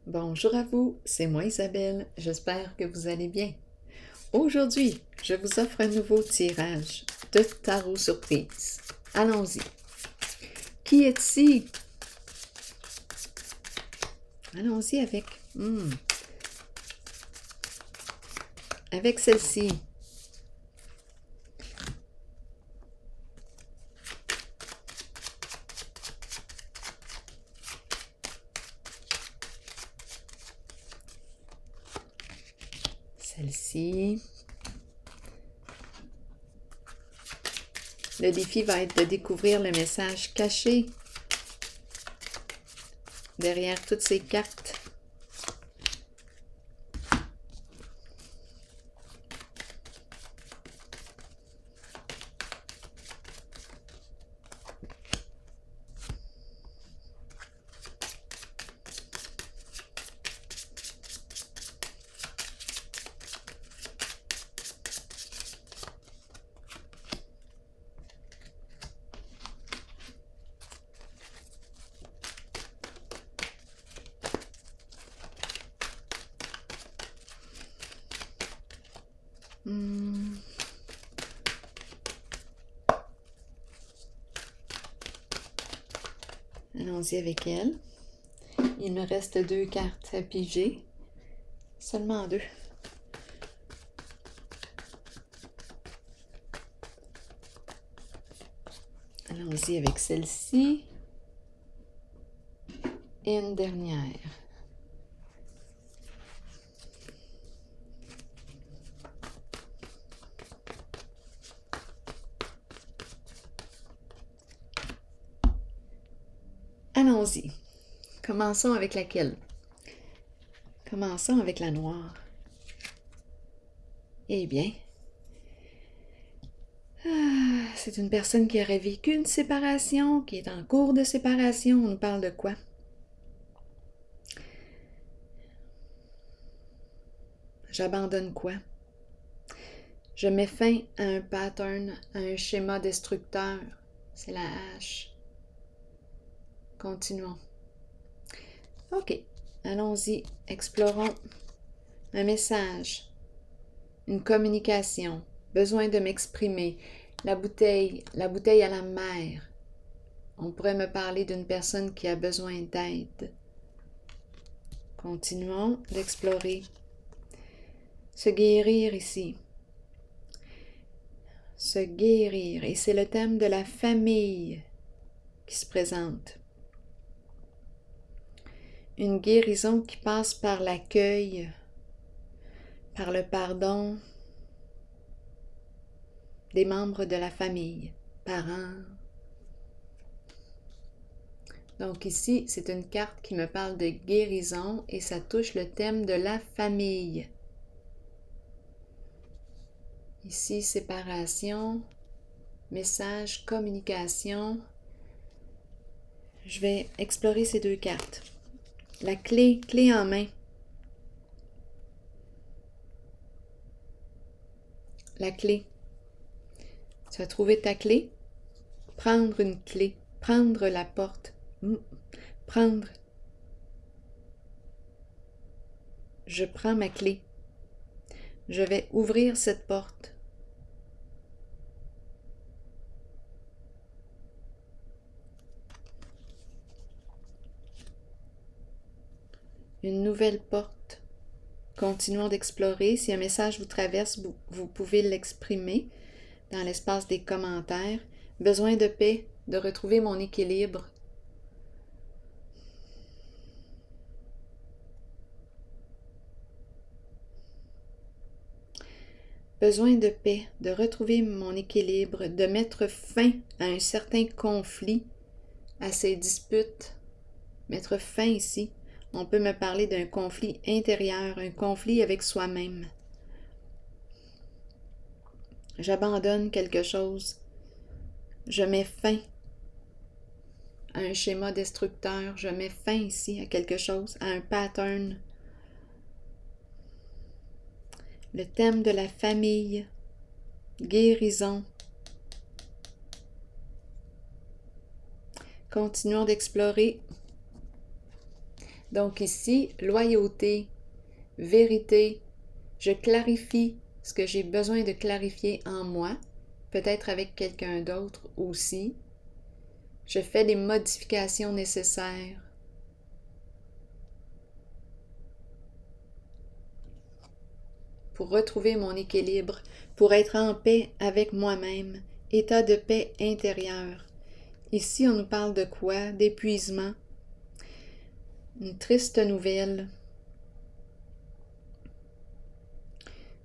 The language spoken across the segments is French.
Bonjour à vous, c'est moi Isabelle, j'espère que vous allez bien. Aujourd'hui, je vous offre un nouveau tirage de tarot surprise. Allons-y. Qui est ici? Allons-y avec celle-ci. Celle-ci. Le défi va être de découvrir le message caché derrière toutes ces cartes. Allons-y avec elle. Il me reste 2 cartes à piger. Seulement 2. Allons-y avec celle-ci. Et une dernière. Allons-y. Commençons avec laquelle? Commençons avec la noire. Eh bien, c'est une personne qui aurait vécu une séparation, qui est en cours de séparation. On nous parle de quoi? J'abandonne quoi? Je mets fin à un pattern, à un schéma destructeur. C'est la hache. Continuons. OK, allons-y. Explorons un message, une communication, besoin de m'exprimer. La bouteille à la mer. On pourrait me parler d'une personne qui a besoin d'aide. Continuons d'explorer. Se guérir ici. Se guérir. Et c'est le thème de la famille qui se présente. Une guérison qui passe par l'accueil, par le pardon des membres de la famille, parents. Donc ici, c'est une carte qui me parle de guérison et ça touche le thème de la famille. Ici, séparation, message, communication. Je vais explorer ces 2 cartes. La clé en main. La clé. Tu as trouvé ta clé? Prendre une clé. Prendre la porte. Prendre. Je prends ma clé. Je vais ouvrir cette porte. Une nouvelle porte. Continuons d'explorer. Si un message vous traverse, vous pouvez l'exprimer dans l'espace des commentaires. Besoin de paix, de retrouver mon équilibre. Besoin de paix, de retrouver mon équilibre, de mettre fin à un certain conflit, à ces disputes. Mettre fin ici. On peut me parler d'un conflit intérieur, un conflit avec soi-même. J'abandonne quelque chose. Je mets fin à un schéma destructeur. Je mets fin ici à quelque chose, à un pattern. Le thème de la famille. Guérison. Continuons d'explorer. Donc ici, loyauté, vérité, je clarifie ce que j'ai besoin de clarifier en moi, peut-être avec quelqu'un d'autre aussi. Je fais les modifications nécessaires. Pour retrouver mon équilibre, pour être en paix avec moi-même, état de paix intérieure. Ici, on nous parle de quoi? D'épuisement. Une triste nouvelle.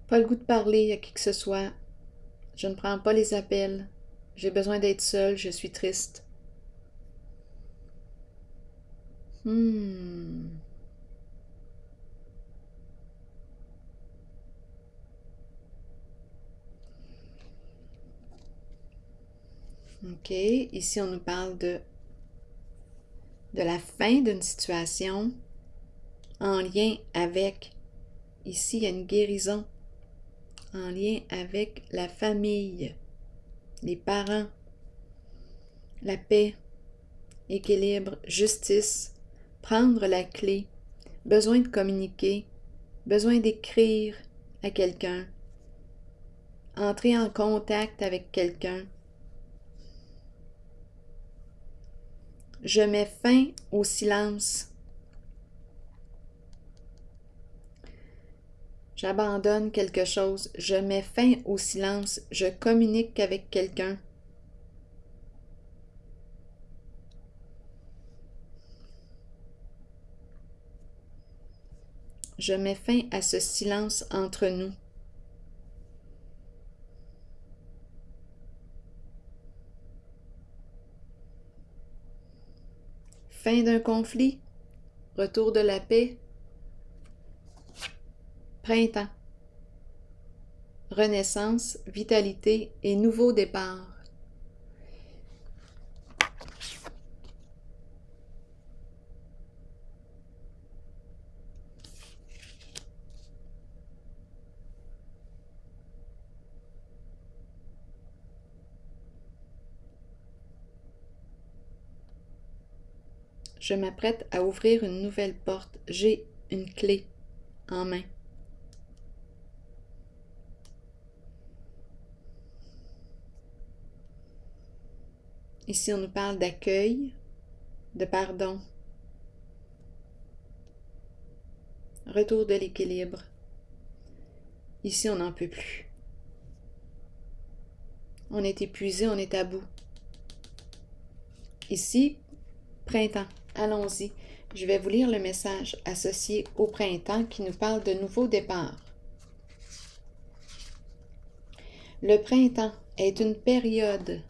Pas le goût de parler à qui que ce soit. Je ne prends pas les appels. J'ai besoin d'être seule, je suis triste. OK, ici on nous parle de la fin d'une situation en lien avec, ici il y a une guérison, en lien avec la famille, les parents, la paix, équilibre, justice, prendre la clé, besoin de communiquer, besoin d'écrire à quelqu'un, entrer en contact avec quelqu'un. Je mets fin au silence. J'abandonne quelque chose. Je mets fin au silence. Je communique avec quelqu'un. Je mets fin à ce silence entre nous. Fin d'un conflit. Retour de la paix. Printemps. Renaissance, vitalité et nouveau départ. Je m'apprête à ouvrir une nouvelle porte. J'ai une clé en main. Ici, on nous parle d'accueil, de pardon, retour de l'équilibre. Ici, on n'en peut plus. On est épuisé, on est à bout. Ici, printemps. Allons-y. Je vais vous lire le message associé au printemps qui nous parle de nouveau départ. Le printemps est une période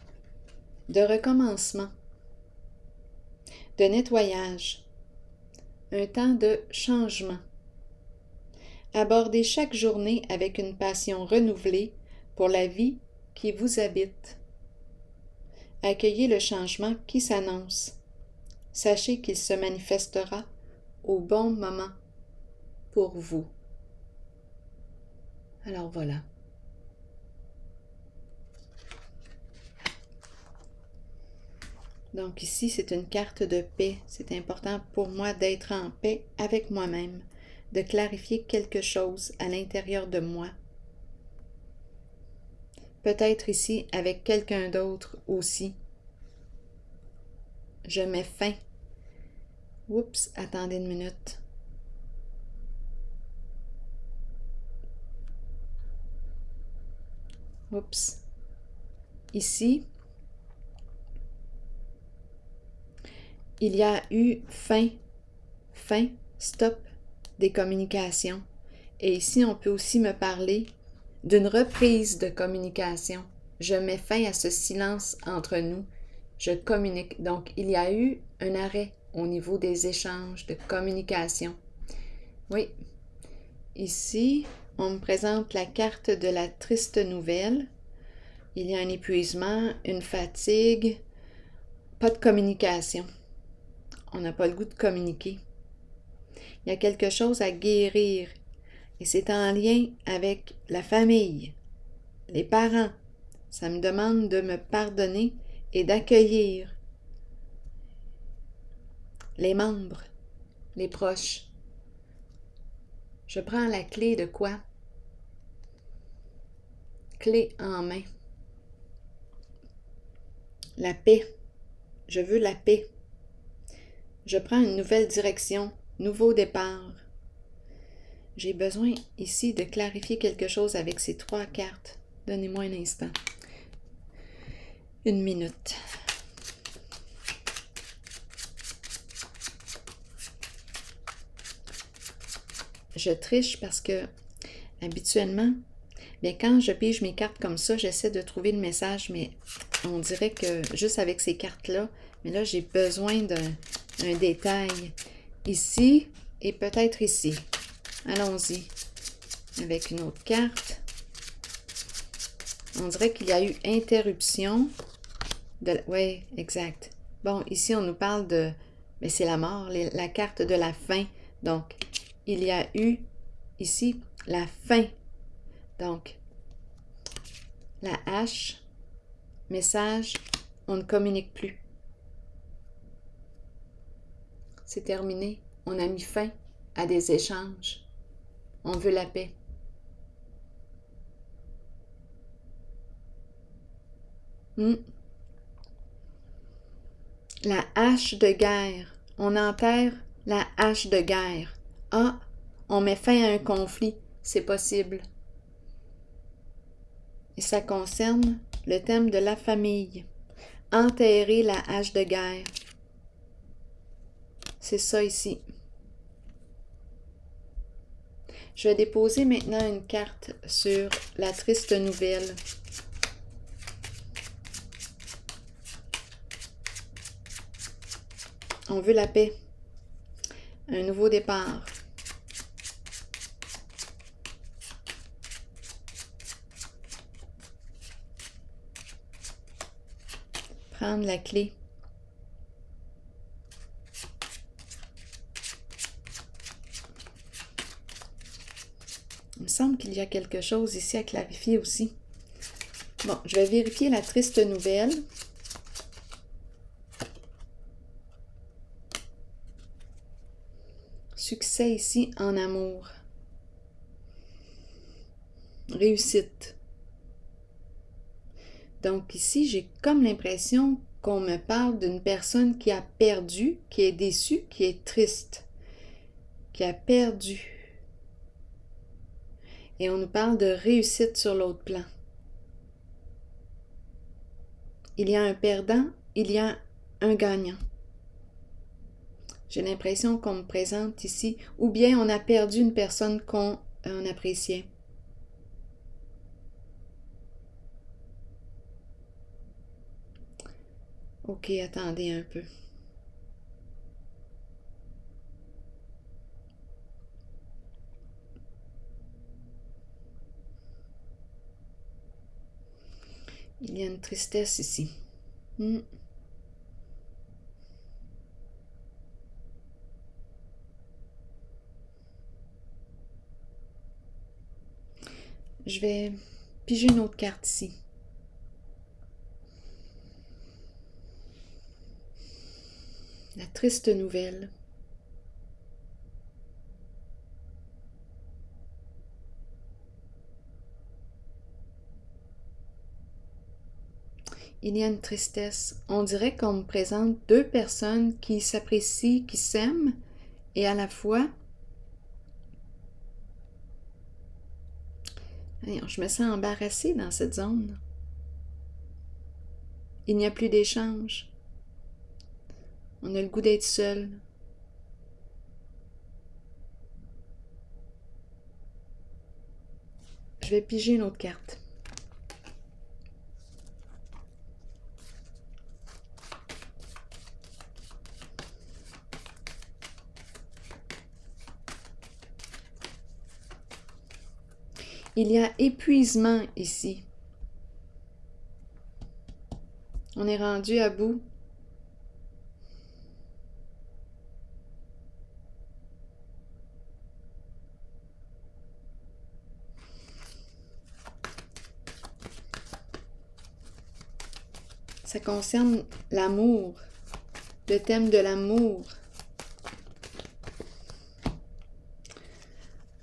de recommencement, de nettoyage, un temps de changement. Abordez chaque journée avec une passion renouvelée pour la vie qui vous habite. Accueillez le changement qui s'annonce. Sachez qu'il se manifestera au bon moment pour vous. Alors voilà. Donc ici, c'est une carte de paix. C'est important pour moi d'être en paix avec moi-même, de clarifier quelque chose à l'intérieur de moi. Peut-être ici avec quelqu'un d'autre aussi. Je mets fin. Oups, attendez une minute. Oups. Ici, il y a eu fin, stop des communications. Et ici, on peut aussi me parler d'une reprise de communication. Je mets fin à ce silence entre nous. Je communique. Donc, il y a eu un arrêt au niveau des échanges de communication. Oui. Ici, on me présente la carte de la triste nouvelle. Il y a un épuisement, une fatigue, pas de communication. On n'a pas le goût de communiquer. Il y a quelque chose à guérir et c'est en lien avec la famille, les parents. Ça me demande de me pardonner et d'accueillir les membres, les proches. Je prends la clé de quoi? Clé en main. La paix. Je veux la paix. Je prends une nouvelle direction, nouveau départ. J'ai besoin ici de clarifier quelque chose avec ces 3 cartes. Donnez-moi un instant. 1 minute. Je triche parce que, habituellement, bien, quand je pige mes cartes comme ça, j'essaie de trouver le message, mais on dirait que juste avec ces cartes-là, mais là, j'ai besoin d'un détail ici et peut-être ici. Allons-y avec une autre carte. On dirait qu'il y a eu interruption. Oui, exact. Bon, ici, on nous parle de... Mais c'est la mort, la carte de la fin. Donc, il y a eu ici la fin. Donc, la hache, message, on ne communique plus. C'est terminé. On a mis fin à des échanges. On veut la paix. La hache de guerre. On enterre la hache de guerre. Ah, on met fin à un conflit. C'est possible. Et ça concerne le thème de la famille. Enterrer la hache de guerre. C'est ça ici. Je vais déposer maintenant une carte sur la triste nouvelle. On veut la paix. Un nouveau départ. Prendre la clé. Il me semble qu'il y a quelque chose ici à clarifier aussi. Bon, je vais vérifier la triste nouvelle. Succès ici en amour. Réussite. Donc ici, j'ai comme l'impression qu'on me parle d'une personne qui a perdu, qui est déçue, qui est triste, qui a perdu. Et on nous parle de réussite sur l'autre plan. Il y a un perdant, il y a un gagnant. J'ai l'impression qu'on me présente ici, ou bien on a perdu une personne qu'on appréciait. Ok, attendez un peu. Il y a une tristesse ici. Je vais piger une autre carte ici. La triste nouvelle. Il y a une tristesse. On dirait qu'on me présente 2 personnes qui s'apprécient, qui s'aiment, et à la fois, je me sens embarrassée dans cette zone. Il n'y a plus d'échange. On a le goût d'être seul. Je vais piger une autre carte. Il y a épuisement ici. On est rendu à bout. Ça concerne l'amour, le thème de l'amour.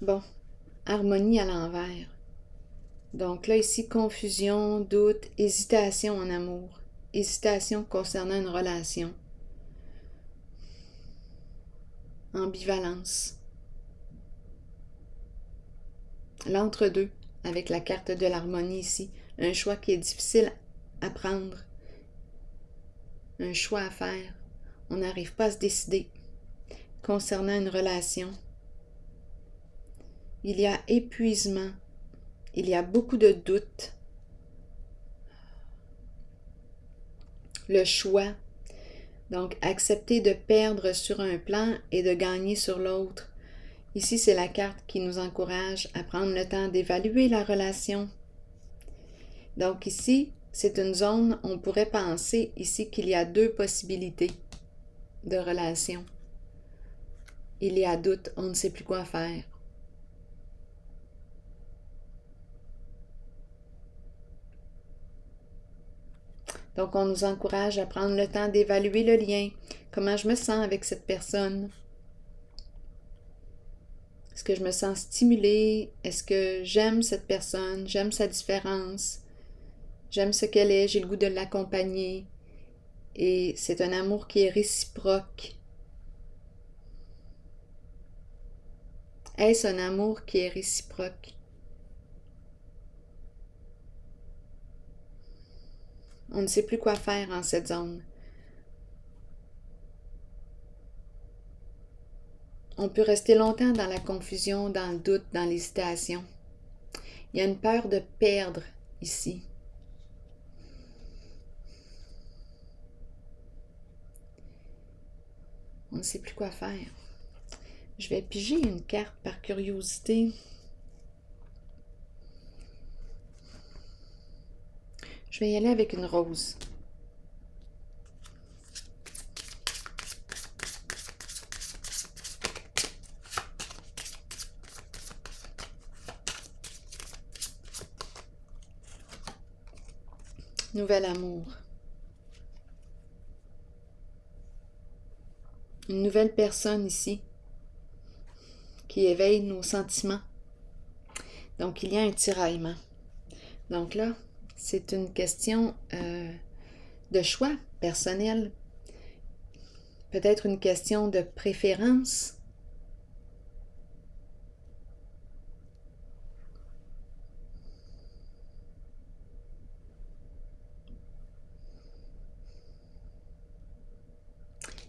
Bon, harmonie à l'envers. Donc là, ici, confusion, doute, hésitation en amour, hésitation concernant une relation, ambivalence. L'entre-deux, avec la carte de l'harmonie ici, un choix qui est difficile à prendre, un choix à faire, on n'arrive pas à se décider. Concernant une relation, il y a épuisement, il y a beaucoup de doutes, le choix, donc accepter de perdre sur un plan et de gagner sur l'autre. Ici, c'est la carte qui nous encourage à prendre le temps d'évaluer la relation. Donc ici, c'est une zone, on pourrait penser ici qu'il y a deux possibilités de relation. Il y a doute, on ne sait plus quoi faire. Donc, on nous encourage à prendre le temps d'évaluer le lien. Comment je me sens avec cette personne? Est-ce que je me sens stimulée? Est-ce que j'aime cette personne? J'aime sa différence? J'aime ce qu'elle est, j'ai le goût de l'accompagner. Et c'est un amour qui est réciproque. Est-ce un amour qui est réciproque? On ne sait plus quoi faire en cette zone. On peut rester longtemps dans la confusion, dans le doute, dans l'hésitation. Il y a une peur de perdre ici. On ne sait plus quoi faire. Je vais piger une carte par curiosité. Je vais y aller avec une rose. Nouvel amour. Une nouvelle personne ici qui éveille nos sentiments. Donc, il y a un tiraillement. Donc là, c'est une question de choix personnel. Peut-être une question de préférence.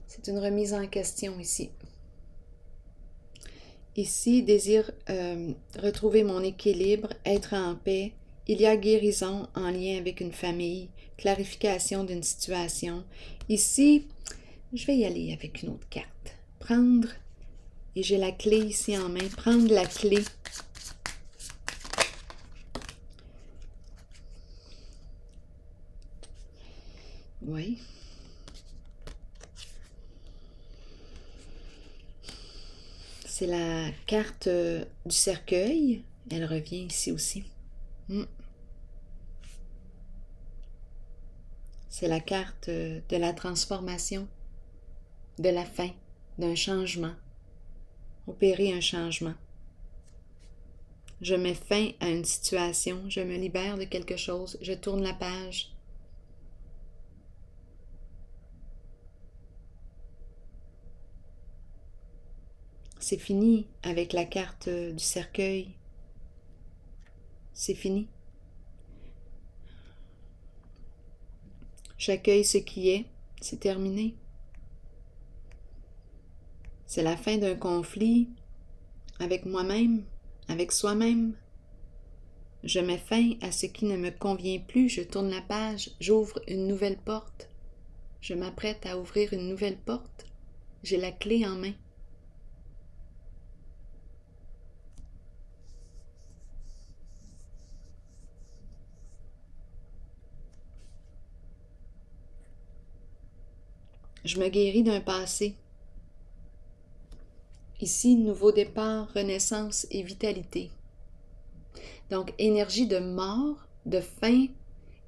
C'est une remise en question ici. Ici, désire retrouver mon équilibre, être en paix. Il y a guérison en lien avec une famille, clarification d'une situation. Ici, je vais y aller avec une autre carte. Prendre, et j'ai la clé ici en main, prendre la clé. Oui. C'est la carte du cercueil. Elle revient ici aussi. C'est la carte de la transformation, de la fin, d'un changement. Opérer un changement. Je mets fin à une situation, je me libère de quelque chose, je tourne la page. C'est fini avec la carte du cercueil. C'est fini. J'accueille ce qui est, c'est terminé. C'est la fin d'un conflit avec moi-même, avec soi-même. Je mets fin à ce qui ne me convient plus, je tourne la page, j'ouvre une nouvelle porte. Je m'apprête à ouvrir une nouvelle porte. J'ai la clé en main. Je me guéris d'un passé. Ici, nouveau départ, renaissance et vitalité. Donc, énergie de mort, de fin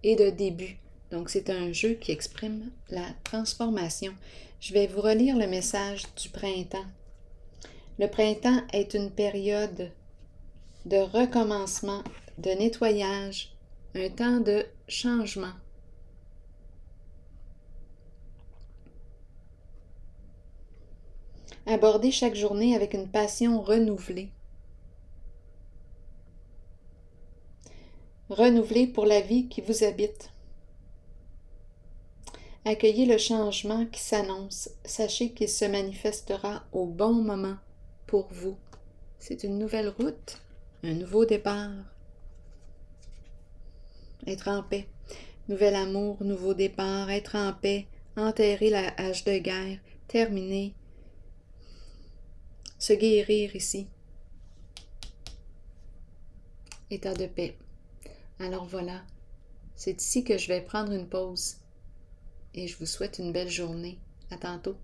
et de début. Donc, c'est un jeu qui exprime la transformation. Je vais vous relire le message du printemps. Le printemps est une période de recommencement, de nettoyage, un temps de changement. Abordez chaque journée avec une passion renouvelée. Renouvelée pour la vie qui vous habite. Accueillez le changement qui s'annonce. Sachez qu'il se manifestera au bon moment pour vous. C'est une nouvelle route, un nouveau départ. Être en paix. Nouvel amour, nouveau départ, être en paix, enterrer la hache de guerre, terminer, se guérir ici. État de paix. Alors voilà, c'est ici que je vais prendre une pause et je vous souhaite une belle journée. À tantôt.